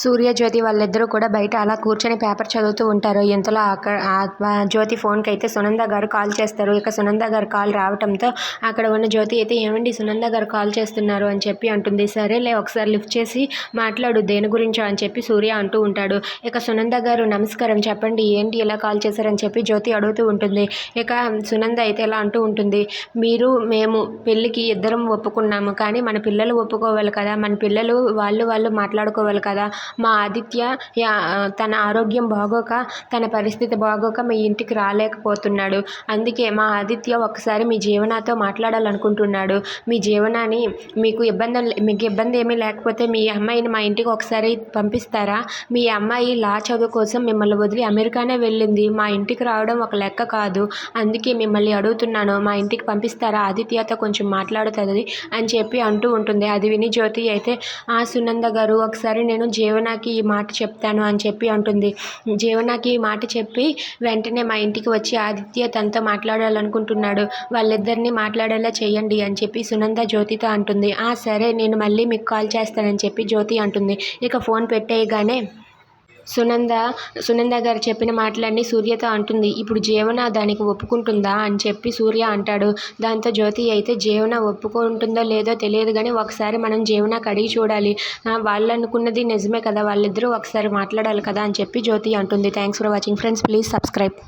సూర్య, జ్యోతి వాళ్ళిద్దరూ కూడా బయట అలా కూర్చొని పేపర్ చదువుతూ ఉంటారు. ఇంతలో జ్యోతి ఫోన్కి అయితే సునంద గారు కాల్ చేస్తారు. ఇక సునంద గారు కాల్ రావడంతో అక్కడ ఉన్న జ్యోతి అయితే ఏమండి సునంద గారు కాల్ చేస్తున్నారు అని చెప్పి అంటుంది. సరేలే ఒకసారి లిఫ్ట్ చేసి మాట్లాడు దేని గురించో అని చెప్పి సూర్య అంటూ ఉంటాడు. ఇక సునంద గారు నమస్కారం చెప్పండి ఏంటి ఇలా కాల్ చేశారని చెప్పి జ్యోతి అడుగుతూ ఉంటుంది. ఇక సునంద అయితే ఇలా అంటూ ఉంటుంది. మేము పెళ్ళికి ఇద్దరం ఒప్పుకున్నాము, కానీ మన పిల్లలు ఒప్పుకోవాలి కదా, మన పిల్లలు వాళ్ళు మాట్లాడుకోవాలి కదా. మా ఆదిత్య తన ఆరోగ్యం బాగోక, తన పరిస్థితి బాగోక మీ ఇంటికి రాలేకపోతున్నాడు. అందుకే మా ఆదిత్య ఒక్కసారి మీ జీవనాతో మాట్లాడాలనుకుంటున్నాడు. మీ జీవనాన్ని మీకు ఇబ్బంది ఏమీ లేకపోతే మీ అమ్మాయిని మా ఇంటికి ఒకసారి పంపిస్తారా? మీ అమ్మాయి లా చదువు కోసం మిమ్మల్ని వదిలి అమెరికానే వెళ్ళింది. మా ఇంటికి రావడం ఒక లెక్క కాదు. అందుకే మిమ్మల్ని అడుగుతున్నాను, మా ఇంటికి పంపిస్తారా? ఆదిత్యతో కొంచెం మాట్లాడుతుంది అని చెప్పి అంటూ ఉంటుంది. అది విని జ్యోతి అయితే సునంద గారు ఒకసారి నేను జీవనాకి ఈ మాట చెప్తాను అని చెప్పి అంటుంది. జీవనాకి ఈ మాట చెప్పి వెంటనే మా ఇంటికి వచ్చి ఆదిత్య తనతో మాట్లాడాలనుకుంటున్నాడు, వాళ్ళిద్దరిని మాట్లాడేలా చేయండి అని చెప్పి సునంద జ్యోతితో అంటుంది. సరే నేను మళ్ళీ మీకు కాల్ చేస్తానని చెప్పి జ్యోతి అంటుంది. ఇక ఫోన్ పెట్టేయగానే సునంద గారు చెప్పిన మాటలన్నీ సూర్యతో అంటుంది. ఇప్పుడు జీవన దానికి ఒప్పుకుంటుందా అని చెప్పి సూర్య అంటాడు. దాంతో జ్యోతి అయితే జీవన ఒప్పుకుంటుందో లేదో తెలియదు, కానీ ఒకసారి మనం జీవనకి అడిగి చూడాలి, వాళ్ళు అనుకున్నది నిజమే కదా, వాళ్ళిద్దరూ ఒకసారి మాట్లాడాలి కదా అని చెప్పి జ్యోతి అంటుంది. Thanks for watching friends, please subscribe.